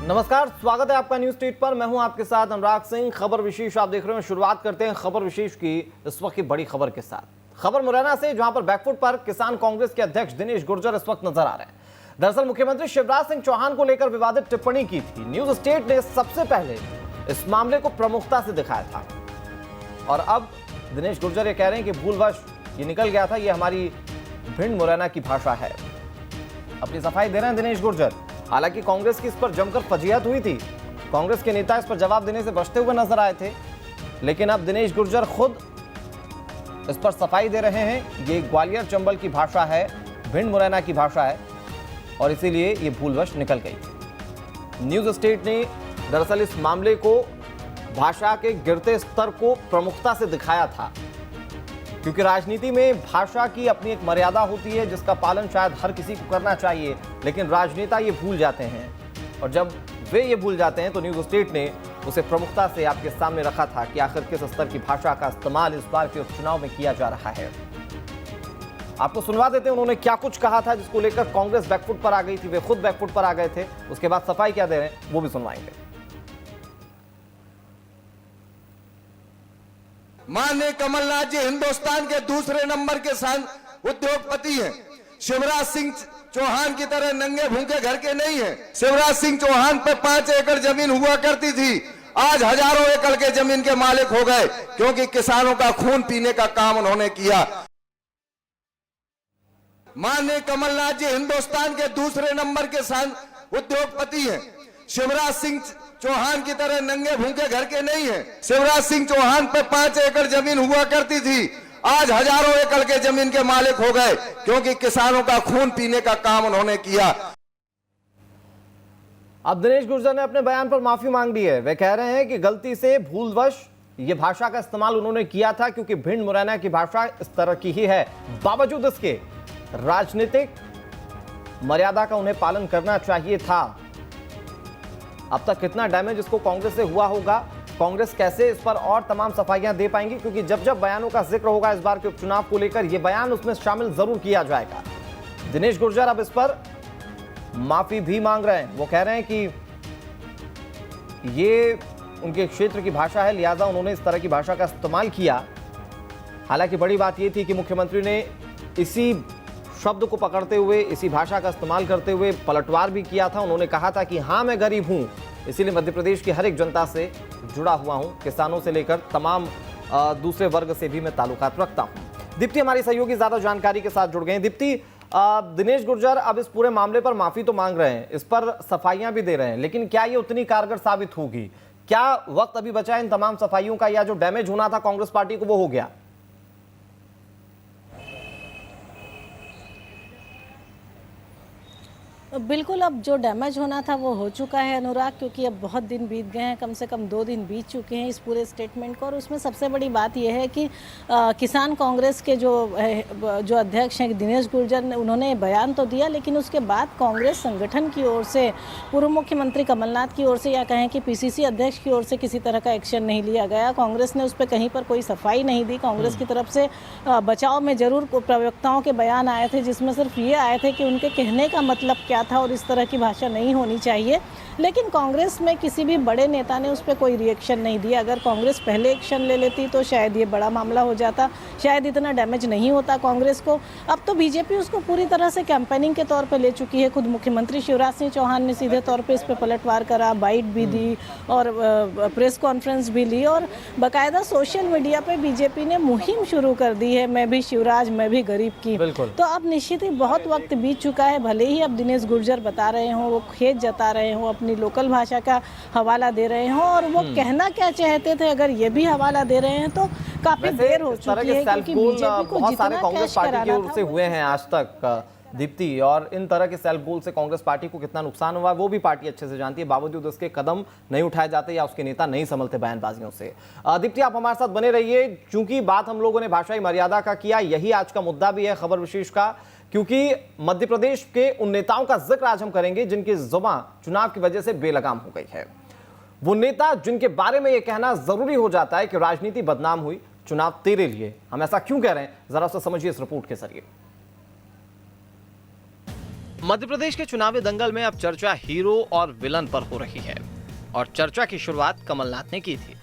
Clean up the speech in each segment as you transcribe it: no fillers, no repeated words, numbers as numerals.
नमस्कार, स्वागत है आपका न्यूज स्ट्रीट पर। मैं हूं आपके साथ अनुराग सिंह। खबर विशेष आप देख रहे हैं। शुरुआत करते हैं खबर विशेष की इस वक्त की बड़ी खबर के साथ। खबर मुरैना से, जहां पर बैकफुट पर किसान कांग्रेस के अध्यक्ष दिनेश गुर्जर इस वक्त नजर आ रहे हैं। दरअसल मुख्यमंत्री शिवराज सिंह चौहान को लेकर विवादित टिप्पणी की थी। न्यूज स्टेट ने सबसे पहले इस मामले को प्रमुखता से दिखाया था और अब दिनेश गुर्जर ये कह रहे हैं कि भूलवश ये निकल गया था, ये हमारी भिंड मुरैना की भाषा है। अपनी सफाई दे रहे हैं दिनेश गुर्जर। हालांकि कांग्रेस की इस पर जमकर फजीहत हुई थी। कांग्रेस के नेता इस पर जवाब देने से बचते हुए नजर आए थे, लेकिन अब दिनेश गुर्जर खुद इस पर सफाई दे रहे हैं। ये ग्वालियर चंबल की भाषा है, भिंड मुरैना की भाषा है और इसीलिए ये भूलवश निकल गई। न्यूज स्टेट ने दरअसल इस मामले को, भाषा के गिरते स्तर को प्रमुखता से दिखाया था, क्योंकि राजनीति में भाषा की अपनी एक मर्यादा होती है जिसका पालन शायद हर किसी को करना चाहिए, लेकिन राजनेता ये भूल जाते हैं। और जब वे ये भूल जाते हैं तो न्यूज स्टेट ने उसे प्रमुखता से आपके सामने रखा था कि आखिर किस स्तर की भाषा का इस्तेमाल इस बार के उपचुनाव में किया जा रहा है। आपको सुनवा देते हैं उन्होंने क्या कुछ कहा था, जिसको लेकर कांग्रेस बैकफुट पर आ गई थी। वे खुद बैकफुट पर आ गए थे। उसके बाद सफाई क्या दे रहे हैं वो भी सुनवाएंगे। माननीय कमलनाथ जी हिंदुस्तान के दूसरे नंबर के उद्योगपति हैं। शिवराज सिंह चौहान की तरह नंगे भूखे घर के नहीं हैं। शिवराज सिंह चौहान पे 5 एकड़ जमीन हुआ करती थी, आज हजारों एकड़ के जमीन के मालिक हो गए, क्योंकि किसानों का खून पीने का काम उन्होंने किया। माननीय कमलनाथ जी हिंदुस्तान के दूसरे नंबर के उद्योगपति हैं। शिवराज सिंह चौहान की तरह नंगे भूखे घर के नहीं हैं। शिवराज सिंह चौहान पे 5 एकड़ जमीन हुआ करती थी, आज हजारों एकड़ के जमीन के मालिक हो गए, क्योंकि किसानों का खून पीने का काम उन्होंने किया। अब दिनेश गुर्जर ने अपने बयान पर माफी मांग ली है। वे कह रहे हैं कि गलती से भूलवश ये भाषा का इस्तेमाल उन्होंने किया था, क्योंकि भिंड मुरैना की भाषा इस तरह की ही है। बावजूद इसके राजनीतिक मर्यादा का उन्हें पालन करना चाहिए था। अब तक कितना डैमेज इसको कांग्रेस से हुआ होगा, कांग्रेस कैसे इस पर और तमाम सफाइयां दे पाएंगी, क्योंकि जब जब बयानों का जिक्र होगा इस बार के उपचुनाव को लेकर, यह बयान उसमें शामिल जरूर किया जाएगा। दिनेश गुर्जर अब इस पर माफी भी मांग रहे हैं। वो कह रहे हैं कि ये उनके क्षेत्र की भाषा है, लिहाजा उन्होंने इस तरह की भाषा का इस्तेमाल किया। हालांकि बड़ी बात यह थी कि मुख्यमंत्री ने इसी शब्द को पकड़ते हुए, इसी भाषा का इस्तेमाल करते हुए पलटवार भी किया था। उन्होंने कहा था कि हाँ, मैं गरीब हूं, इसीलिए मध्य प्रदेश की हर एक जनता से जुड़ा हुआ हूं, किसानों से लेकर तमाम दूसरे वर्ग से भी मैं ताल्लुकात रखता हूं। दीप्ति हमारी सहयोगी ज्यादा जानकारी के साथ जुड़ गए हैं। दीप्ति, दिनेश गुर्जर अब इस पूरे मामले पर माफी तो मांग रहे हैं, इस पर सफाइयां भी दे रहे हैं, लेकिन क्या ये उतनी कारगर साबित होगी? क्या वक्त अभी बचा है इन तमाम सफाइयों का, या जो डैमेज होना था कांग्रेस पार्टी को वो हो गया? बिल्कुल, अब जो डैमेज होना था वो हो चुका है अनुराग, क्योंकि अब बहुत दिन बीत गए हैं, कम से कम 2 दिन बीत चुके हैं इस पूरे स्टेटमेंट को। और उसमें सबसे बड़ी बात यह है कि किसान कांग्रेस के जो अध्यक्ष हैं दिनेश गुर्जर ने, उन्होंने बयान तो दिया, लेकिन उसके बाद कांग्रेस संगठन की ओर से, पूर्व मुख्यमंत्री कमलनाथ की ओर से, या कहें कि पीसीसी अध्यक्ष की ओर से किसी तरह का एक्शन नहीं लिया गया। कांग्रेस ने उस पर कहीं पर कोई सफाई नहीं दी। कांग्रेस की तरफ से बचाव में जरूर प्रवक्ताओं के बयान आए थे, जिसमें सिर्फ ये आए थे कि उनके कहने का मतलब क्या था और इस तरह की भाषा नहीं होनी चाहिए। लेकिन कांग्रेस में किसी भी बड़े नेता ने उस पर कोई रिएक्शन नहीं दिया। अगर कांग्रेस पहले एक्शन ले लेती तो शायद ये बड़ा मामला हो जाता, शायद इतना डैमेज नहीं होता कांग्रेस को। अब तो बीजेपी उसको पूरी तरह से कैंपेनिंग के तौर पे ले चुकी है। खुद मुख्यमंत्री शिवराज सिंह चौहान ने सीधे तौर पे इस पर पलटवार करा, बाइट भी दी और प्रेस कॉन्फ्रेंस भी ली, और बाकायदा सोशल मीडिया पे बीजेपी ने मुहिम शुरू कर दी है, मैं भी शिवराज मैं भी गरीब की। तो अब निश्चित ही बहुत वक्त बीत चुका है। भले ही अब दिनेश गुर्जर बता रहे हों, वो खेद जता रहे हों, अपनी लोकल भाषा का हवाला दे रहे हों, और वो कहना क्या चाहते थे अगर ये भी हवाला दे रहे हैं तो काफी देर हो चुकी है, क्योंकि बीजेपी को बहुत सारे जितना कांग्रेस कैश पार्टी की कराना ओर था से हुए हैं आज तक दीप्ति, और इन तरह के सेल्फ गोल से कांग्रेस पार्टी को कितना नुकसान हुआ वो भी पार्टी अच्छे से जानती है। बावजूद उसके कदम नहीं उठाए जाते या उसके नेता नहीं संभलते बयानबाजियों से। दीप्ति, आप हमारे साथ बने रहिए, क्योंकि बात हम लोगों ने भाषाई मर्यादा का किया, यही आज का मुद्दा भी है खबर विशेष का, क्योंकि मध्य प्रदेश के उन नेताओं का जिक्र आज हम करेंगे जिनकी जुबान चुनाव की वजह से बेलगाम हो गई है। वो नेता जिनके बारे में यह कहना जरूरी हो जाता है कि राजनीति बदनाम हुई, चुनाव तेरे लिए। हम ऐसा क्यों कह रहे हैं, जरा सा समझिए इस रिपोर्ट के जरिए। मध्य प्रदेश के चुनावी दंगल में अब चर्चा हीरो और विलन पर हो रही है और चर्चा की शुरुआत कमलनाथ ने की थी।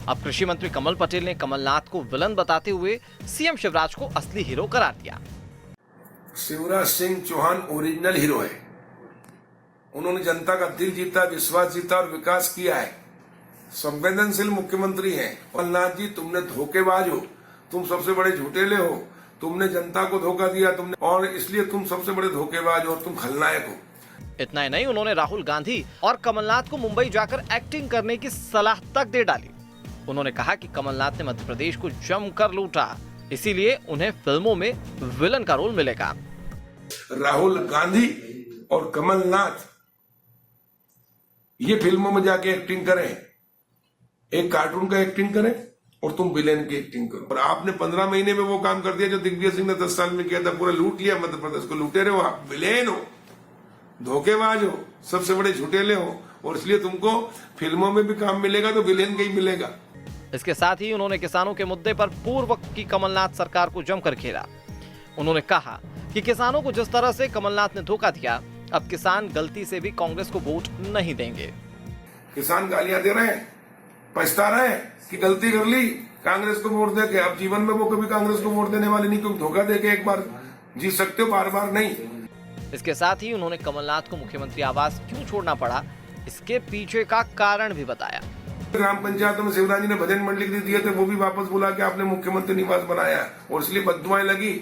अब कृषि मंत्री कमल पटेल ने कमलनाथ को विलन बताते हुए सीएम शिवराज को असली हीरो करार दिया। शिवराज सिंह चौहान ओरिजिनल हीरो है। उन्होंने जनता का दिल जीता, विश्वास जीता और विकास किया है। संवेदनशील मुख्यमंत्री हैं। कमलनाथ जी, तुमने धोखेबाज हो, तुम सबसे बड़े झूठेले हो, तुमने जनता को धोखा दिया तुमने, और इसलिए तुम सबसे बड़े धोखेबाज हो और तुम खलनायक हो। इतना ही नहीं, उन्होंने राहुल गांधी और कमलनाथ को मुंबई जाकर एक्टिंग करने की सलाह तक दे डाली। उन्होंने कहा कि कमलनाथ ने मध्य प्रदेश को जमकर लूटा, इसीलिए उन्हें फिल्मों में विलन का रोल मिलेगा। राहुल गांधी और कमलनाथ ये फिल्मों में जाके एक्टिंग करें, एक कार्टून का एक्टिंग करें और तुम विलेन की एक्टिंग करो। और आपने 15 महीने में वो काम कर दिया जो दिग्विजय सिंह ने 10 साल में किया था। पूरा लूट लिया मध्य प्रदेश को। लूटे रहे हो आप, विलेन हो, धोखेबाज हो, सबसे बड़े झूठेले हो, और इसलिए तुमको फिल्मों में भी काम मिलेगा तो विलेन का ही मिलेगा। इसके साथ ही उन्होंने किसानों के मुद्दे पर पूर्व की कमलनाथ सरकार को जमकर घेरा। उन्होंने कहा कि किसानों को जिस तरह से कमलनाथ ने धोखा दिया, अब किसान गलती से भी कांग्रेस को वोट नहीं देंगे। किसान गालियां दे रहे हैं, पछता रहे हैं कि गलती कर ली कांग्रेस को वोट देके। अब जीवन में वो कभी कांग्रेस को वोट देने वाले नहीं, क्योंकि धोखा देके एक बार जीत सकते हो, बार बार नहीं। इसके साथ ही उन्होंने कमलनाथ को मुख्यमंत्री आवास क्यों छोड़ना पड़ा, इसके पीछे का कारण भी बताया। ग्राम पंचायतों में शिवराज जी ने भजन मंडली के दिए थे, वो भी वापस बुला के आपने मुख्यमंत्री निवास बनाया, और इसलिए बददुआएं लगी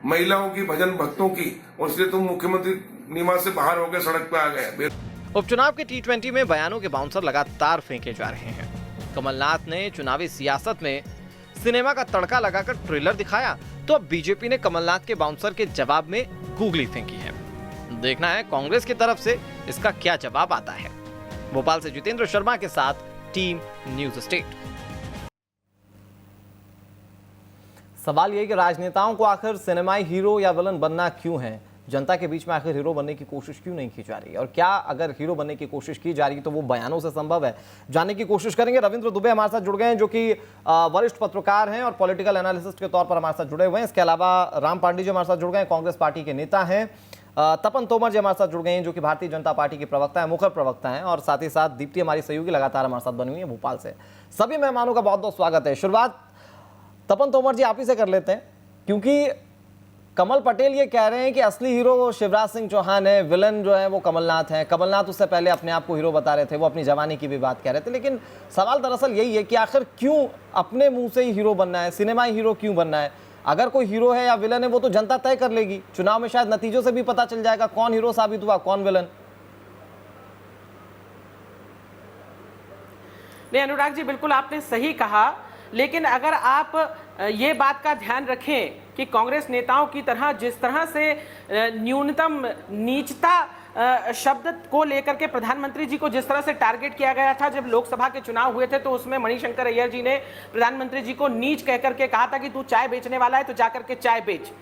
महिलाओं की, भजन भक्तों की, और इसलिए तुम मुख्यमंत्री निवास से बाहर होकर सड़क पे आ गए। उपचुनाव के T20 में बयानों के बाउंसर लगातार फेंके जा रहे हैं। कमलनाथ ने चुनावी सियासत में सिनेमा का तड़का लगाकर ट्रेलर दिखाया, तो अब बीजेपी ने कमलनाथ के बाउंसर के जवाब में गूगली फेंकी है। देखना है कांग्रेस की तरफ से इसका क्या जवाब आता है। भोपाल से जितेंद्र शर्मा के साथ टीम न्यूज स्टेट। सवाल यह कि राजनेताओं को आखिर सिनेमाई हीरो या विलन बनना क्यों है? जनता के बीच में आखिर हीरो बनने की कोशिश क्यों नहीं की जा रही? और क्या अगर हीरो बनने की कोशिश की जा रही तो वो बयानों से संभव है? जानने की कोशिश करेंगे। रविंद्र दुबे हमारे साथ जुड़ गए हैं, जो कि वरिष्ठ पत्रकार हैं और पॉलिटिकल एनालिसिस्ट के तौर पर हमारे साथ जुड़े हुए हैं। इसके अलावा राम पांडे जी हमारे साथ जुड़ गए हैं, कांग्रेस पार्टी के नेता हैं। तपन तोमर जी हमारे साथ जुड़ गए हैं, जो कि भारतीय जनता पार्टी के प्रवक्ता है, मुखर प्रवक्ता हैं। और साथ ही साथ दीप्ति हमारी सहयोगी लगातार हमारे साथ बनी हुई है भोपाल से। सभी मेहमानों का बहुत बहुत स्वागत है। शुरुआत तपन तोमर जी आप ही से कर लेते हैं, क्योंकि कमल पटेल ये कह रहे हैं कि असली हीरो शिवराज सिंह चौहान है, विलन जो है वो कमलनाथ है। कमलनाथ उससे पहले अपने आप को हीरो बता रहे थे, वो अपनी जवानी की भी बात कह रहे थे। लेकिन सवाल दरअसल यही है कि आखिर क्यों अपने मुंह से ही हीरो बनना है, सिनेमाई हीरो क्यों बनना है? अगर कोई हीरो है या विलन है वो तो जनता तय कर लेगी। चुनाव में शायद नतीजों से भी पता चल जाएगा कौन हीरो साबित हुआ, कौन विलन। नहीं अनुराग जी, बिल्कुल आपने सही कहा। लेकिन अगर आप ये बात का ध्यान रखें कि कांग्रेस नेताओं की तरह जिस तरह से न्यूनतम नीचता शब्द को लेकर के प्रधानमंत्री जी को जिस तरह से टारगेट किया गया था जब लोकसभा के चुनाव हुए थे, तो उसमें मणिशंकर अय्यर जी ने प्रधानमंत्री जी को नीच कहकर के कहा था कि तू चाय बेचने वाला है तो जाकर के चाय बेच।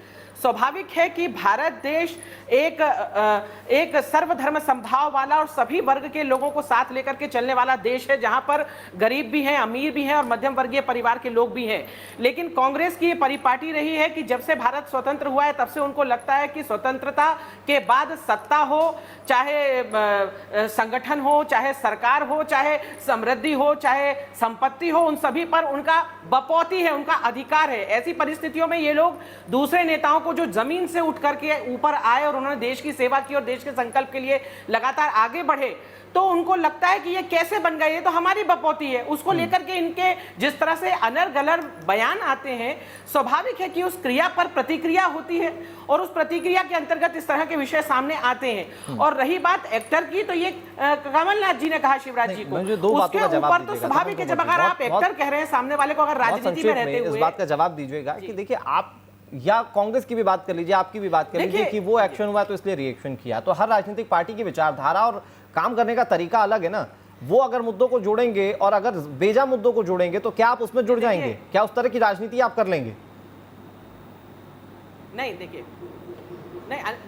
स्वाभाविक है कि भारत देश एक सर्वधर्म समभाव वाला और सभी वर्ग के लोगों को साथ लेकर के चलने वाला देश है, जहां पर गरीब भी हैं, अमीर भी हैं और मध्यम वर्गीय परिवार के लोग भी हैं। लेकिन कांग्रेस की ये परिपाटी रही है कि जब से भारत स्वतंत्र हुआ है तब से उनको लगता है कि स्वतंत्रता के बाद सत्ता हो, चाहे संगठन हो, चाहे सरकार हो, चाहे समृद्धि हो, चाहे संपत्ति हो, उन सभी पर उनका बपौती है, उनका अधिकार है। ऐसी परिस्थितियों में ये लोग दूसरे नेताओं को जो जमीन से उठ करके ऊपर आए और उन्होंने देश की सेवा की और देश के संकल्प के लिए लगातार आगे बढ़े, तो उनको लगता है कि ये कैसे बन गए, ये तो हमारी बपौती है। उसको लेकर के इनके जिस तरह से अनर गलर बयान आते हैं, स्वाभाविक है कि उस क्रिया पर प्रतिक्रिया होती है और उस प्रतिक्रिया के अंतर्गत इस तरह के विषय सामने आते हैं। और रही बात एक्टर की, तो ये कमलनाथ जी ने कहा शिवराज जी को, उसके ऊपर तो स्वाभाविक है, जब अगर आप एक्टर कह रहे हैं सामने वाले को, अगर राजनीति में रहते हुए, इस बात का जवाब दीजिएगा कि देखिए आप या कांग्रेस की भी बात कर लीजिए, आपकी भी बात कर लीजिए कि वो एक्शन हुआ तो इसलिए रिएक्शन किया। तो हर राजनीतिक पार्टी की विचारधारा और काम करने का तरीका अलग है ना। वो अगर मुद्दों को जोड़ेंगे और अगर बेजा मुद्दों को जोड़ेंगे तो क्या आप उसमें जुड़ जाएंगे? क्या उस तरह की राजनीति आप कर लेंगे? नहीं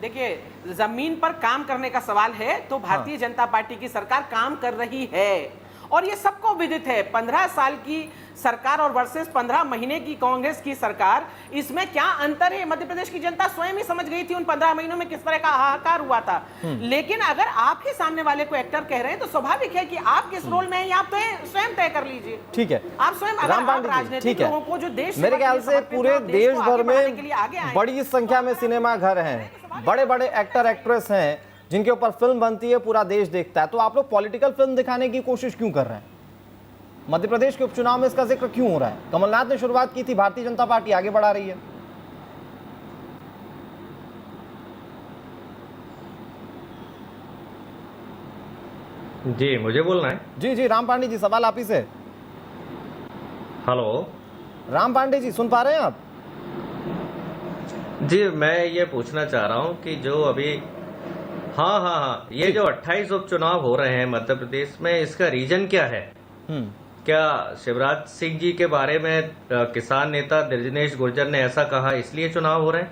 देखिए, जमीन पर काम करने का सवाल है तो भारतीय जनता पार्टी की सरकार काम कर रही है और ये सबको विदित है। 15 साल की सरकार और वर्सेस 15 महीने की कांग्रेस की सरकार, इसमें क्या अंतर है मध्य प्रदेश की जनता स्वयं ही समझ गई थी उन 15 महीनों में किस तरह का हाहाकार हुआ था। लेकिन अगर आप ही सामने वाले को एक्टर कह रहे हैं तो स्वाभाविक है कि आप किस रोल में हैं आप तो स्वयं तय कर लीजिए। ठीक है, आप स्वयं अगर आप राजनीतिक लोगों को जो देश मेरे ख्याल से पूरे देश भर में बड़ी संख्या में सिनेमा घर हैं, बड़े बड़े एक्टर एक्ट्रेस हैं जिनके ऊपर फिल्म बनती है, पूरा देश देखता है। तो आप लोग पॉलिटिकल फिल्म दिखाने की कोशिश क्यों कर रहे हैं? मध्य प्रदेश के उपचुनाव में इसका जिक्र क्यों हो रहा है? कमलनाथ ने शुरुआत की थी, भारतीय जनता पार्टी आगे बढ़ा रही है। जी मुझे बोलना है। जी जी राम पांडे जी, सवाल आप ही से। हेलो राम पांडे जी, सुन पा रहे हैं आप? जी मैं ये पूछना चाह रहा हूँ कि जो अभी हाँ ये जो 28 उपचुनाव हो रहे हैं मध्य प्रदेश में, इसका रीजन क्या है? क्या शिवराज सिंह जी के बारे में किसान नेता दिनेश गुर्जर ने ऐसा कहा इसलिए चुनाव हो रहे हैं?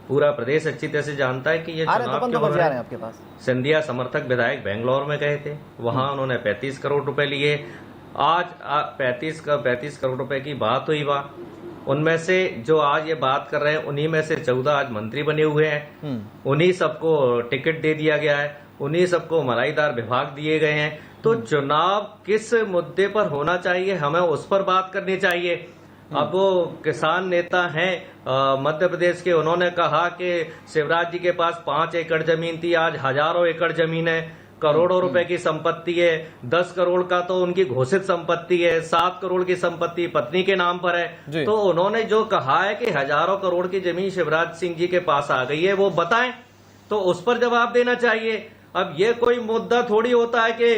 पूरा प्रदेश अच्छी तरह से जानता है कि ये चुनाव क्यों हो रहे हैं। आपके पास सिंधिया समर्थक विधायक बेंगलोर में गए थे, वहां उन्होंने 35 करोड़ रुपए लिए। आज 35 करोड़ रुपए की बात हुई बा, उनमें से जो आज ये बात कर रहे हैं उन्हीं में से 14 आज मंत्री बने हुए हैं, उन्हीं सबको टिकट दे दिया गया है, उन्हीं सबको मलाईदार विभाग दिए गए हैं। तो चुनाव किस मुद्दे पर होना चाहिए, हमें उस पर बात करनी चाहिए। अब वो किसान नेता हैं मध्य प्रदेश के, उन्होंने कहा कि शिवराज जी के पास 5 एकड़ जमीन थी, आज हजारों एकड़ जमीन है, करोड़ों रुपए की संपत्ति है, 10 करोड़ का तो उनकी घोषित संपत्ति है, 7 करोड़ की संपत्ति पत्नी के नाम पर है। तो उन्होंने जो कहा है कि हजारों करोड़ की जमीन शिवराज सिंह जी के पास आ गई है, वो बताएं, तो उस पर जवाब देना चाहिए। अब ये कोई मुद्दा थोड़ी होता है कि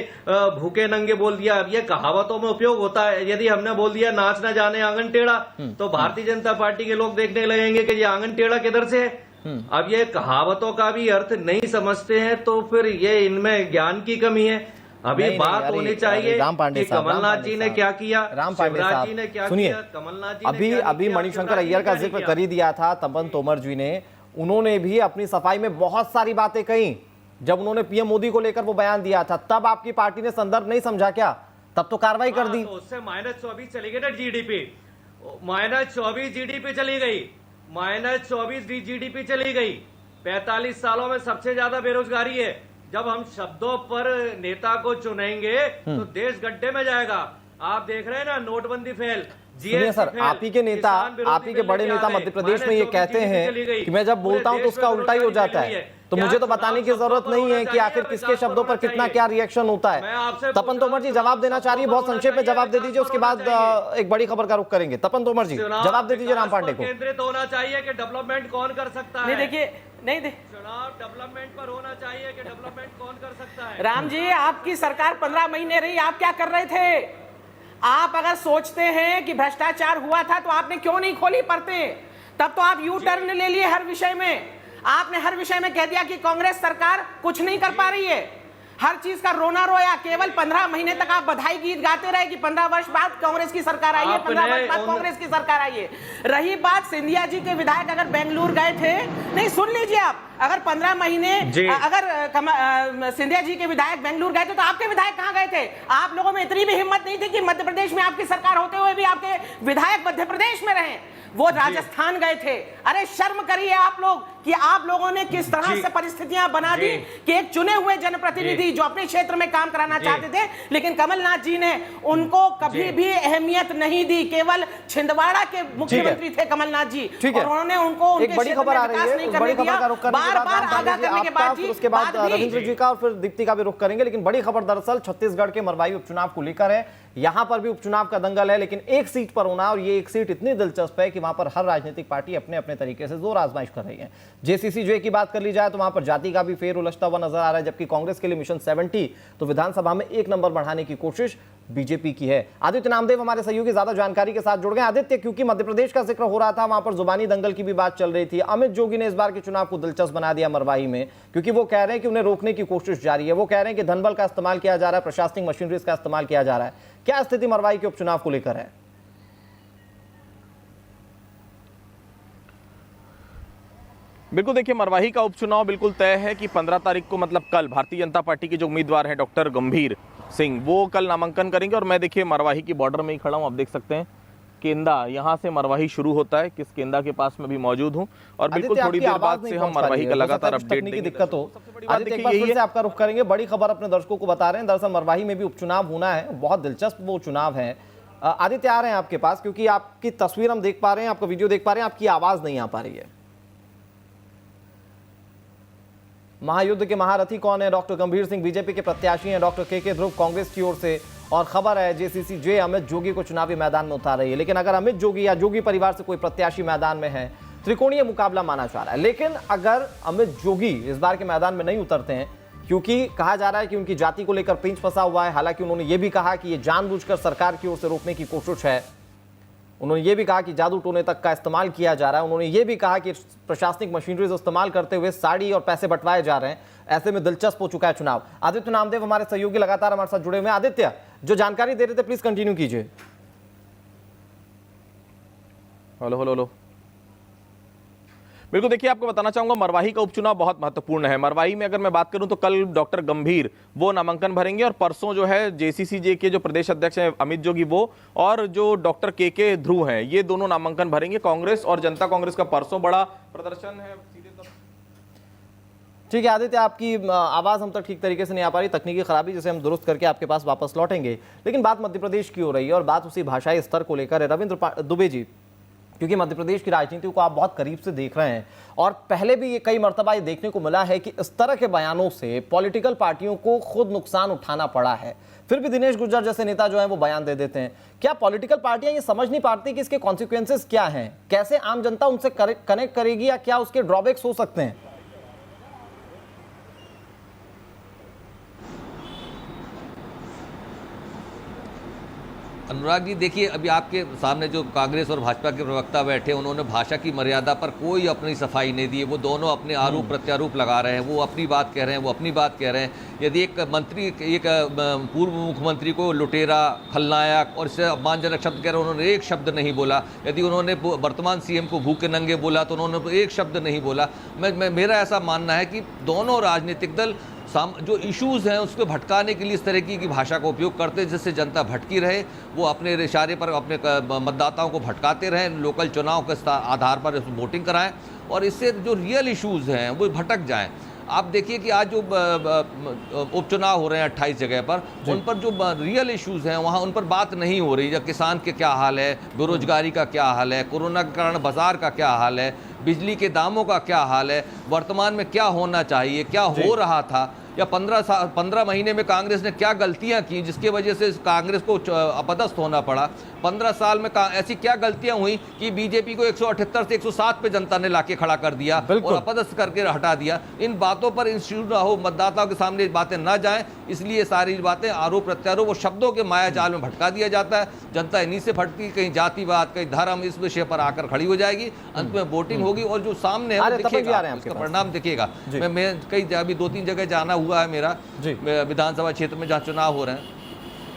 भूखे नंगे बोल दिया। अब ये कहावतों में उपयोग होता है। यदि हमने बोल दिया नाच न जाने आंगन टेढ़ा, तो भारतीय जनता पार्टी के लोग देखने लगेंगे कि ये आंगन टेढ़ा किधर से है। अब ये कहावतों का भी अर्थ नहीं समझते हैं, तो फिर ये इनमें ज्ञान की कमी है। अभी बात होनी चाहिए कि कमलनाथ जी ने क्या किया, शिवराज जी ने क्या किया, कमलनाथ जी अभी मणिशंकर अय्यर का जिक्र कर ही दिया था तपन तोमर जी ने। उन्होंने भी अपनी सफाई में बहुत सारी बातें कही। जब उन्होंने पीएम मोदी को लेकर वो बयान दिया था, तब आपकी पार्टी ने संदर्भ नहीं समझा क्या? तब तो कार्रवाई कर दी। तो उससे -24 चली गई ना जीडीपी, -24 जीडीपी चली गई, -24 जीडीपी चली गई। 45 सालों में सबसे ज्यादा बेरोजगारी है। जब हम शब्दों पर नेता को चुनेंगे तो देश गड्ढे में जाएगा। आप देख रहे हैं ना, नोटबंदी फेल, सुनिए सर, आप ही के नेता, आप ही के बड़े नेता मध्य प्रदेश में ये कहते हैं कि मैं जब बोलता हूं तो उसका उल्टा ही हो जाता है। तो मुझे तो बताने की जरूरत नहीं है कि आखिर किसके शब्दों पर कितना क्या रिएक्शन होता है। तपन तोमर जी जवाब देना चाह रही है, बहुत संक्षेप में जवाब दे दीजिए, उसके बाद एक बड़ी खबर का रुख करेंगे। तपन तोमर जी जवाब दे दीजिए राम पांडे को। केंद्रित होना चाहिए कि डेवलपमेंट कौन कर सकता है। देखिए चुनाव डेवलपमेंट पर होना चाहिए कि डेवलपमेंट कौन कर सकता है। राम जी, आपकी सरकार 15 महीने रही, आप क्या कर रहे थे? आप अगर सोचते हैं कि भ्रष्टाचार हुआ था तो आपने क्यों नहीं खोली परतें? तब तो आप यू टर्न ले लिए हर विषय में। आपने हर विषय में कह दिया कि कांग्रेस सरकार कुछ नहीं कर पा रही है, हर चीज का रोना रोया। केवल 15 महीने तक आप बधाई गीत गाते रहे कि 15 वर्ष बाद कांग्रेस की सरकार आई है, 15 वर्ष बाद कांग्रेस की सरकार आई है। रही बात सिंधिया जी के विधायक अगर बेंगलुरु गए थे, नहीं सुन लीजिए आप, अगर 15 महीने अगर सिंधिया जी के विधायक बेंगलुरु गए थे तो आपके विधायक कहां गए थे? आप लोगों में इतनी भी हिम्मत नहीं थी कि मध्य प्रदेश में आपकी सरकार होते हुए भी आपके विधायक मध्य प्रदेश में रहे, वो राजस्थान गए थे। अरे शर्म करिए आप लोग कि आप लोगों ने किस तरह से परिस्थितियां बना दी कि एक चुने हुए जनप्रतिनिधि जो अपने क्षेत्र में काम कराना चाहते थे, लेकिन कमलनाथ जी ने उनको कभी भी अहमियत नहीं दी। केवल छिंदवाड़ा के मुख्यमंत्री थे कमलनाथ जी, और उन्होंने उनको एक बड़ी खबर आ रही है, बड़ी खबर का रुख करने के बाद आगाह करने के बाद उसके बाद रविंद्र जी का और फिर दीप्ति का भी रुख करेंगे। लेकिन बड़ी खबर दरअसल छत्तीसगढ़ के मरवाई उपचुनाव को लेकर है। यहां पर भी उपचुनाव का दंगल है, लेकिन एक सीट पर होना, और ये एक सीट इतनी दिलचस्प है कि वहां पर हर राजनीतिक पार्टी अपने अपने तरीके से जोर आजमाइश कर रही है। जेसीसी की बात कर ली जाए तो वहां पर जाति का भी फेर उलझता हुआ नजर आ रहा है, जबकि कांग्रेस के लिए मिशन 70 तो विधानसभा में 1 नंबर बढ़ाने की कोशिश बीजेपी की है। आदित्य नामदेव हमारे सहयोगी ज्यादा जानकारी के साथ जुड़ गए। आदित्य, क्योंकि मध्य प्रदेश का जिक्र हो रहा था, वहां पर जुबानी दंगल की भी बात चल रही थी। अमित जोगी ने इस बार के चुनाव को दिलचस्प बना दिया मरवाही में, क्योंकि वो कह रहे हैं कि उन्हें रोकने की कोशिश जारी है। वो कह रहे हैं कि धनबल का इस्तेमाल किया जा रहा है, प्रशासनिक मशीनरी का इस्तेमाल किया जा रहा है। क्या स्थिति मरवाही के उपचुनाव को लेकर है? बिल्कुल, देखिए मरवाही का उपचुनाव बिल्कुल तय है कि 15 तारीख को, मतलब कल, भारतीय जनता पार्टी के जो उम्मीदवार हैं डॉक्टर गंभीर, सिंह वो कल नामांकन करेंगे। और मैं देखिए मरवाही की बॉर्डर में ही खड़ा हूँ, आप देख सकते हैं केंदा, यहाँ से मरवाही शुरू होता है। किस केंदा के पास में भी मौजूद हूँ और बिल्कुल थोड़ी देर बाद से हम मरवाही का लगातार अपडेट देंगे। दिक्कत हो आदित्य, एक बार फिर से आपका रुख करेंगे। बड़ी खबर अपने दर्शकों को बता रहे हैं, दरअसल मरवाही में भी उपचुनाव होना है, बहुत दिलचस्प वो चुनाव है। आदित्य आ रहे हैं आपके पास, क्योंकि आपकी तस्वीर हम देख पा रहे हैं, आपका वीडियो देख पा रहे हैं, आपकी आवाज नहीं आ पा रही है। महायुद्ध के महारथी कौन है? डॉक्टर गंभीर सिंह बीजेपी के प्रत्याशी हैं, डॉक्टर के ध्रुव कांग्रेस की ओर से। और खबर है जेसीसी अमित जोगी को चुनावी मैदान में उतार रही है। लेकिन अगर अमित जोगी या जोगी परिवार से कोई प्रत्याशी मैदान में है, त्रिकोणीय मुकाबला माना जा रहा है। लेकिन अगर अमित जोगी इस बार के मैदान में नहीं उतरते हैं, क्योंकि कहा जा रहा है कि उनकी जाति को लेकर पेंच फंसा हुआ है। हालांकि उन्होंने ये भी कहा कि ये जानबूझकर सरकार की ओर से रोकने की कोशिश है। उन्होंने ये भी कहा कि जादू टोने तक का इस्तेमाल किया जा रहा है। उन्होंने ये भी कहा कि प्रशासनिक मशीनरी का इस्तेमाल करते हुए साड़ी और पैसे बंटवाए जा रहे हैं। ऐसे में दिलचस्प हो चुका है चुनाव। आदित्य नामदेव हमारे सहयोगी लगातार हमारे साथ जुड़े हुए हैं। आदित्य, जो जानकारी दे रहे थे प्लीज कंटिन्यू कीजिए। हेलो। बिल्कुल, देखिए आपको बताना चाहूंगा मरवाही का उपचुनाव बहुत महत्वपूर्ण है। मरवाही में अगर मैं बात करूं तो कल डॉक्टर गंभीर वो नामांकन भरेंगे और परसों जो है जेसीसी के जो प्रदेश अध्यक्ष हैं अमित जोगी वो और जो डॉक्टर के ध्रुव हैं, ये दोनों नामांकन भरेंगे। कांग्रेस और जनता कांग्रेस का परसों बड़ा प्रदर्शन है। ठीक है आदित्य, आपकी आवाज़ हम तक ठीक तरीके से नहीं आ पा रही, तकनीकी खराबी, जिसे हम दुरुस्त करके आपके पास वापस लौटेंगे। लेकिन बात मध्य प्रदेश की हो रही है और बात उसी भाषाई स्तर को लेकर है। रविंद्र दुबे जी, क्योंकि मध्य प्रदेश की राजनीति को आप बहुत करीब से देख रहे हैं और पहले भी ये कई मर्तबा ये देखने को मिला है कि इस तरह के बयानों से पॉलिटिकल पार्टियों को खुद नुकसान उठाना पड़ा है। फिर भी दिनेश गुर्जर जैसे नेता जो है वो बयान दे देते हैं। क्या पॉलिटिकल पार्टियां ये समझ नहीं पाती कि इसके कॉन्सिक्वेंसेस क्या हैं? कैसे आम जनता उनसे कनेक्ट करेगी या क्या उसके ड्रॉबैक्स हो सकते हैं? अनुराग जी, देखिए अभी आपके सामने जो कांग्रेस और भाजपा के प्रवक्ता बैठे, उन्होंने भाषा की मर्यादा पर कोई अपनी सफाई नहीं दी। वो दोनों अपने आरोप प्रत्यारोप लगा रहे हैं, वो अपनी बात कह रहे हैं, वो अपनी बात कह रहे हैं। यदि एक मंत्री, एक पूर्व मुख्यमंत्री को लुटेरा, खलनायक और इससे अपमानजनक शब्द कह रहे हैं, उन्होंने एक शब्द नहीं बोला। यदि उन्होंने वर्तमान सीएम को भूखे नंगे बोला तो उन्होंने एक शब्द नहीं बोला। मेरा ऐसा मानना है कि दोनों राजनीतिक दल जो इश्यूज़ हैं उसको भटकाने के लिए इस तरह की भाषा का उपयोग करते हैं, जिससे जनता भटकी रहे। वो अपने इशारे पर अपने मतदाताओं को भटकाते रहें, लोकल चुनाव के आधार पर वोटिंग कराएं और इससे जो रियल इश्यूज़ हैं वो भटक जाएं। आप देखिए कि आज जो उपचुनाव हो रहे हैं 28 जगह पर, उन पर जो रियल इश्यूज़ हैं वहाँ उन पर बात नहीं हो रही। या किसान के क्या हाल है, बेरोजगारी का क्या हाल है, कोरोना के कारण बाजार का क्या हाल है, बिजली के दामों का क्या हाल है, वर्तमान में क्या होना चाहिए, क्या हो रहा था, या 15 महीने में कांग्रेस ने क्या गलतियां की जिसके वजह से कांग्रेस को अपदस्थ होना पड़ा। 15 साल में ऐसी क्या गलतियां हुई कि बीजेपी को 178 से 107 पे जनता ने लाके खड़ा कर दिया और अपदस्थ करके हटा दिया। इन बातों पर शुरू ना हो, मतदाताओं के सामने बातें ना जाएं, इसलिए सारी बातें आरोप प्रत्यारोप और शब्दों के माया जाल में भटका दिया जाता है। जनता इन्हीं से भटकी, कहीं जातिवाद, कहीं धर्म, इस विषय पर आकर खड़ी हो जाएगी। अंत में वोटिंग होगी और जो सामने है दिखेगा, उसका परिणाम दिखेगा। मैं कई अभी 2-3 जगह जाना हुआ है मेरा विधानसभा क्षेत्र में जहाँ चुनाव हो रहे हैं,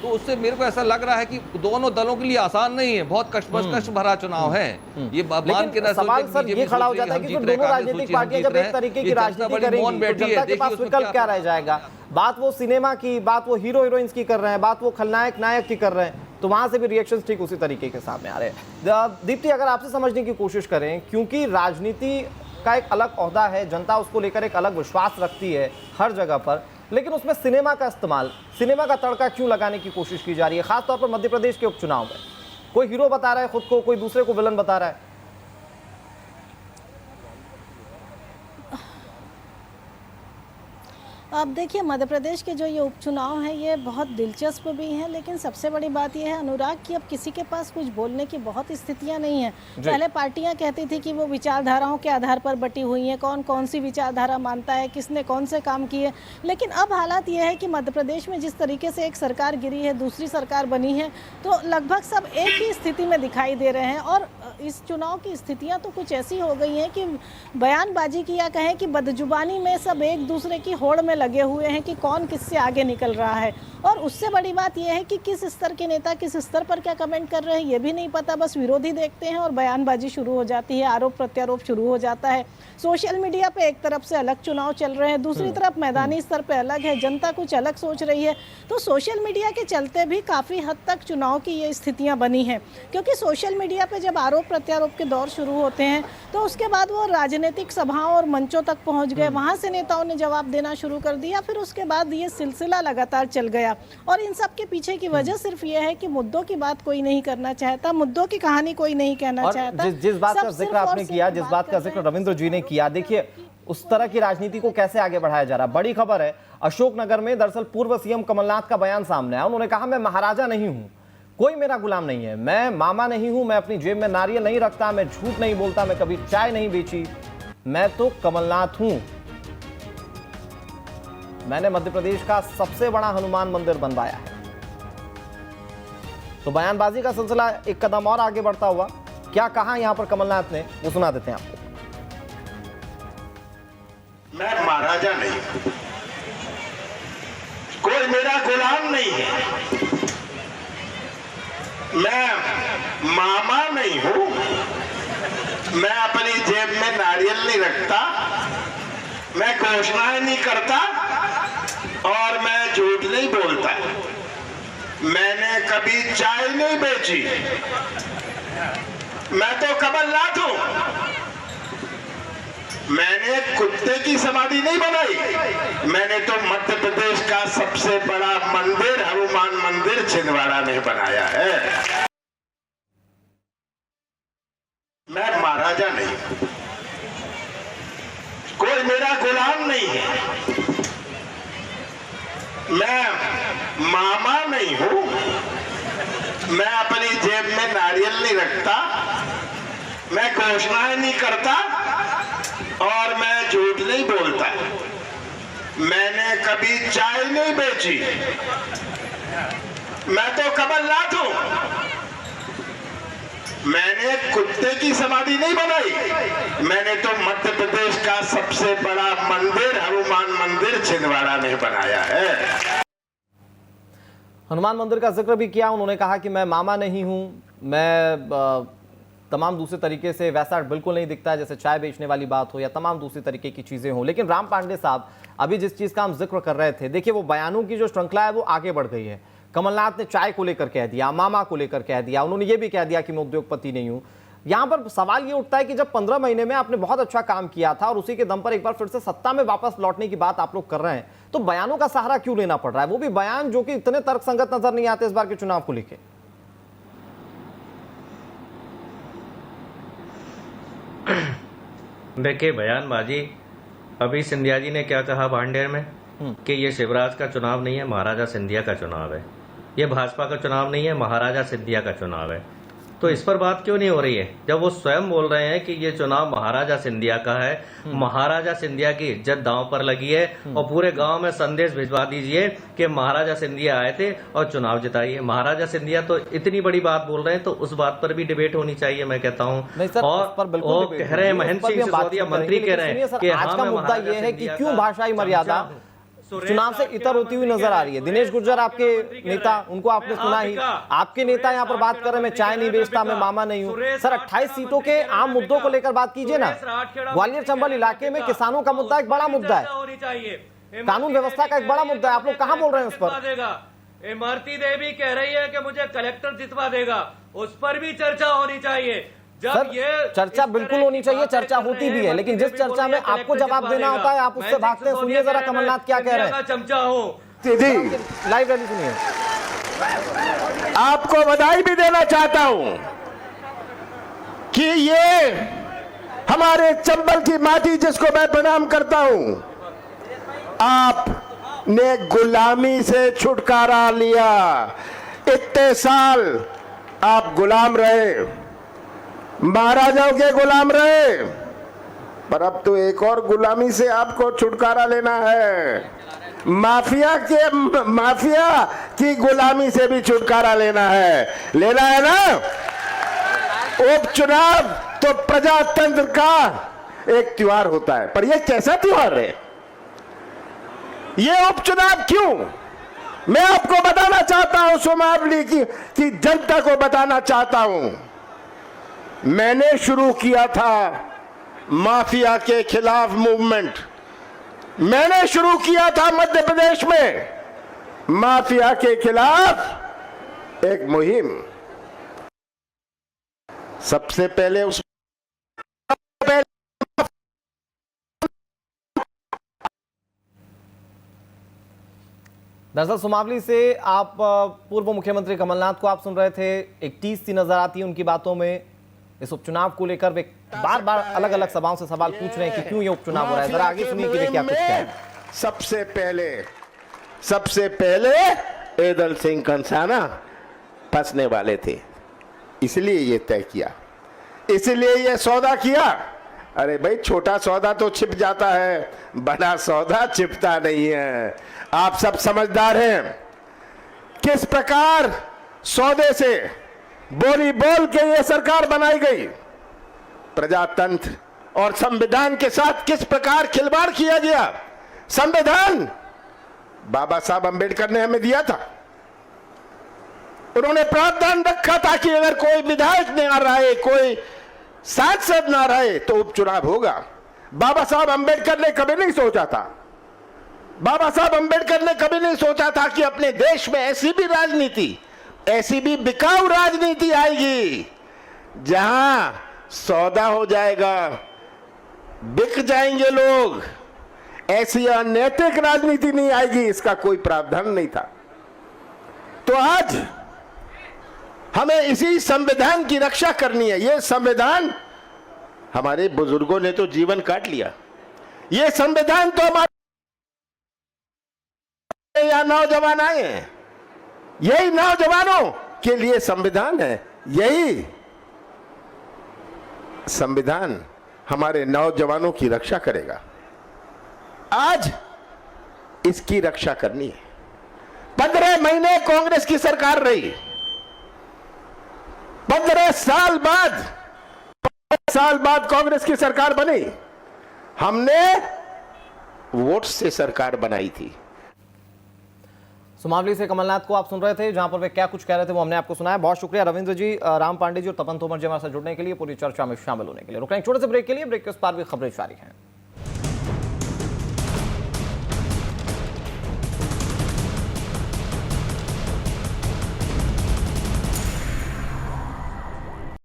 तो उससे मेरे को ऐसा लग रहा है कि दोनों दलों के लिए आसान नहीं है, बहुत कष्ट भरा चुनाव है। ये मान के सवाल सर ये खड़ा हो जाता है कि दोनों राजनीतिक पार्टियां जब एक तरीके की राजनीति करेंगी तो जनता के पास विकल्प क्या रह जाएगा? बात वो सिनेमा की, बात वो हीरो हीरोइंस की कर रहे हैं, बात वो खलनायक नायक की कर रहे हैं, तो वहां से भी रिएक्शन ठीक उसी तरीके के सामने आ रहे हैं। दीप्ति, अगर आपसे समझने की कोशिश करें, क्योंकि राजनीति का एक अलग ओहदा है, जनता उसको लेकर एक अलग विश्वास रखती है हर जगह पर, लेकिन उसमें सिनेमा का इस्तेमाल, सिनेमा का तड़का क्यों लगाने की कोशिश की जा रही है, खासतौर पर मध्य प्रदेश के उपचुनाव में? कोई हीरो बता रहा है खुद को, कोई दूसरे को विलन बता रहा है। अब देखिए मध्य प्रदेश के जो ये उपचुनाव हैं ये बहुत दिलचस्प भी हैं, लेकिन सबसे बड़ी बात ये है अनुराग कि अब किसी के पास कुछ बोलने की बहुत स्थितियां नहीं हैं। पहले पार्टियां कहती थी कि वो विचारधाराओं के आधार पर बटी हुई हैं, कौन कौन सी विचारधारा मानता है, किसने कौन से काम किए। लेकिन अब हालात ये है कि मध्य प्रदेश में जिस तरीके से एक सरकार गिरी है, दूसरी सरकार बनी है, तो लगभग सब एक ही स्थिति में दिखाई दे रहे हैं। और इस चुनाव की स्थितियां तो कुछ ऐसी हो गई हैं कि बयानबाजी की या कहें कि बदजुबानी में सब एक दूसरे की होड़ में लगे हुए हैं कि कौन किससे आगे निकल रहा है। और उससे बड़ी बात यह है कि किस स्तर के नेता किस स्तर पर क्या कमेंट कर रहे हैं ये भी नहीं पता, बस विरोधी देखते हैं और बयानबाजी शुरू हो जाती है, आरोप प्रत्यारोप शुरू हो जाता है। सोशल मीडिया पे एक तरफ से अलग चुनाव चल रहे हैं, दूसरी तरफ मैदानी स्तर पे अलग है, जनता कुछ अलग सोच रही है। तो सोशल मीडिया के चलते भी काफ़ी हद तक चुनाव की ये स्थितियां बनी हैं, क्योंकि सोशल मीडिया पे जब आरोप प्रत्यारोप के दौर शुरू होते हैं तो उसके बाद वो राजनीतिक सभाओं और मंचों तक पहुंच गए, वहां से नेताओं ने जवाब देना शुरू कर दिया, फिर उसके बाद ये सिलसिला लगातार चल गया। और इन सब के पीछे की वजह सिर्फ ये है कि मुद्दों की बात कोई नहीं करना चाहता, मुद्दों की कहानी कोई नहीं कहना चाहता। जिस बात का जिक्र आपने किया, जिस बात का जिक्र रविंद्र जी ने किया, देखिए उस तरह की राजनीति को कैसे आगे बढ़ाया जा रहा है। बड़ी खबर है, अशोकनगर में दरअसल पूर्व सीएम कमलनाथ का बयान सामने आया। उन्होंने कहा मैं महाराजा नहीं हूं, कोई मेरा गुलाम नहीं है, मैं मामा नहीं हूं, मैं अपनी जेब में नारियल नहीं रखता, मैं झूठ नहीं बोलता, मैं कभी चाय नहीं बेची, मैं तो कमलनाथ हूं। मैंने मध्य प्रदेश का सबसे बड़ा हनुमान मंदिर बनवाया है। तो बयानबाजी का सिलसिला एक कदम और आगे बढ़ता हुआ, क्या कहा यहां पर कमलनाथ ने, वो सुना देते हैं आपको। मैं महाराजा नहीं हूं, कोई मेरा गुलाम नहीं है, मैं मामा नहीं हूं, मैं अपनी जेब में नारियल नहीं रखता, मैं घोषणाएं नहीं करता और मैं झूठ नहीं बोलता, मैंने कभी चाय नहीं बेची, मैं तो कमलनाथ हूं। मैंने कुत्ते की समाधि नहीं बनाई, मैंने तो मध्य प्रदेश का सबसे बड़ा मंदिर हनुमान मंदिर छिंदवाड़ा में बनाया है। मैं महाराजा नहीं हूं, कोई मेरा गुलाम नहीं है, मैं मामा नहीं हूं, मैं अपनी जेब में नारियल नहीं रखता, मैं घोषणाएं नहीं करता और मैं झूठ नहीं बोलता, मैंने कभी चाय नहीं बेची, मैं तो कमलनाथ हूं। मैंने कुत्ते की समाधि नहीं बनाई, मैंने तो मध्य प्रदेश का सबसे बड़ा मंदिर हनुमान मंदिर छिंदवाड़ा में बनाया है। हनुमान मंदिर का जिक्र भी किया। उन्होंने कहा कि मैं मामा नहीं हूं, मैं तमाम दूसरे तरीके से वैसा बिल्कुल नहीं दिखता है, जैसे चाय बेचने वाली बात हो या तमाम दूसरी तरीके की चीजें हो। लेकिन राम पांडे साहब अभी जिस चीज का हम जिक्र कर रहे थे, देखिए वो बयानों की जो श्रृंखला है वो आगे बढ़ गई है। कमलनाथ ने चाय को लेकर कह दिया, मामा को लेकर कह दिया, उन्होंने ये भी कह दिया कि मैं उद्योगपति नहीं हूं। यहां पर सवाल ये उठता है कि जब 15 महीने में आपने बहुत अच्छा काम किया था और उसी के दम पर एक बार फिर से सत्ता में वापस लौटने की बात आप लोग कर रहे हैं, तो बयानों का सहारा क्यों लेना पड़ रहा है, वो भी बयान जो कि इतने तर्कसंगत नजर नहीं आते इस बार के चुनाव को लेकर। देखिए बयानबाजी, अभी सिंधिया जी ने क्या कहा भांडेर में कि ये शिवराज का चुनाव नहीं है, महाराजा सिंधिया का चुनाव है, ये भाजपा का चुनाव नहीं है, महाराजा सिंधिया का चुनाव है। तो इस पर बात क्यों नहीं हो रही है, जब वो स्वयं बोल रहे हैं कि ये चुनाव महाराजा सिंधिया का है, महाराजा सिंधिया की इज्जत दांव पर लगी है और पूरे गांव में संदेश भिजवा दीजिए कि महाराजा सिंधिया आए थे और चुनाव जिताइए। महाराजा सिंधिया तो इतनी बड़ी बात बोल रहे हैं, तो उस बात पर भी डिबेट होनी चाहिए, मैं कहता हूँ। और कह रहे हैं महेंद्र सिंह सिसोदिया मंत्री कह रहे हैं कि आज का मुद्दा ये है कि क्यों भाषाई मर्यादा चुनाव से इतर होती हुई नजर आ रही है। दिनेश गुर्जर आपके नेता, उनको आपने सुना ही, आपके नेता यहाँ पर बात कर रहे हैं मैं चाय नहीं बेचता, मैं मामा नहीं हूँ। सर 28 सीटों के आम मुद्दों को लेकर बात कीजिए ना। ग्वालियर चंबल इलाके में किसानों का मुद्दा एक बड़ा मुद्दा है, कानून व्यवस्था का एक बड़ा मुद्दा है, आप लोग कहाँ बोल रहे हैं उस पर। इमरती देवी कह रही है कि मुझे कलेक्टर जितवा देगा, उस पर भी चर्चा होनी चाहिए। सर चर्चा बिल्कुल होनी चाहिए, चर्चा होती भी है, लेकिन जिस चर्चा में आपको जवाब देना होता है आप उससे भागते हैं। सुनिए जरा कमलनाथ क्या कह रहे हैं। चमचा हो लाइव रैली सुनिए। आपको बधाई भी देना चाहता हूं कि ये हमारे चंबल की माटी जिसको मैं प्रणाम करता हूं, आपने गुलामी से छुटकारा लिया। इतने साल आप गुलाम रहे, महाराजाओं के गुलाम रहे, पर अब तो एक और गुलामी से आपको छुटकारा लेना है। माफिया की गुलामी से भी छुटकारा लेना है ना। उपचुनाव तो प्रजातंत्र का एक त्योहार होता है, पर यह कैसा त्योहार है? यह उपचुनाव क्यों? मैं आपको बताना चाहता हूं, सोमावली की जनता को बताना चाहता हूं। मैंने शुरू किया था माफिया के खिलाफ मूवमेंट। मैंने शुरू किया था मध्य प्रदेश में माफिया के खिलाफ एक मुहिम। सबसे पहले उस दरअसल सुमावली से आप पूर्व मुख्यमंत्री कमलनाथ को आप सुन रहे थे। एक टीस सी नजर आती है उनकी बातों में। इस उपचुनाव को लेकर वे बार बार अलग अलग सभाओं से सवाल पूछ रहे हैं कि क्यों ये उपचुनाव हो रहा है। जरा आगे सुनिए कि वे क्या कुछ कह रहे हैं। सबसे पहले एदल सिंह कंसाना फंसने वाले थे, इसलिए ये तय किया, इसलिए ये सौदा किया। अरे भाई, छोटा सौदा तो छिप जाता है, बड़ा सौदा छिपता नहीं है। आप सब समझदार हैं किस प्रकार सौदे से बोली बोल के ये सरकार बनाई गई। प्रजातंत्र और संविधान के साथ किस प्रकार खिलवाड़ किया गया। संविधान बाबा साहब अंबेडकर ने हमें दिया था। उन्होंने प्रावधान रखा था कि अगर कोई विधायक नहीं आ रहा है, कोई सांसद ना रहे तो उपचुनाव होगा। बाबा साहब अंबेडकर ने कभी नहीं सोचा था, बाबा साहब अंबेडकर ने कभी नहीं सोचा था कि अपने देश में ऐसी भी राजनीति, ऐसी भी बिकाऊ राजनीति आएगी जहां सौदा हो जाएगा, बिक जाएंगे लोग। ऐसी अनैतिक राजनीति नहीं आएगी, इसका कोई प्रावधान नहीं था। तो आज हमें इसी संविधान की रक्षा करनी है। यह संविधान हमारे बुजुर्गों ने तो जीवन काट लिया। यह संविधान तो हमारे यहाँ नौजवान आए हैं, यही नौजवानों के लिए संविधान है। यही संविधान हमारे नौजवानों की रक्षा करेगा। आज इसकी रक्षा करनी है। 15 महीने कांग्रेस की सरकार रही, 15 साल बाद कांग्रेस की सरकार बनी। हमने वोट से सरकार बनाई थी। सुमावली से कमलनाथ को आप सुन रहे थे, जहां पर वे क्या कुछ कह रहे थे वो हमने आपको सुनाया। बहुत शुक्रिया रविंद्र जी, राम पांडे जी और तपन तोमर जी हमारे साथ जुड़ने के लिए, पूरी चर्चा में शामिल होने के लिए। रुक रहे हैं छोटे से ब्रेक के लिए। ब्रेक के उस पार भी खबरें जारी हैं।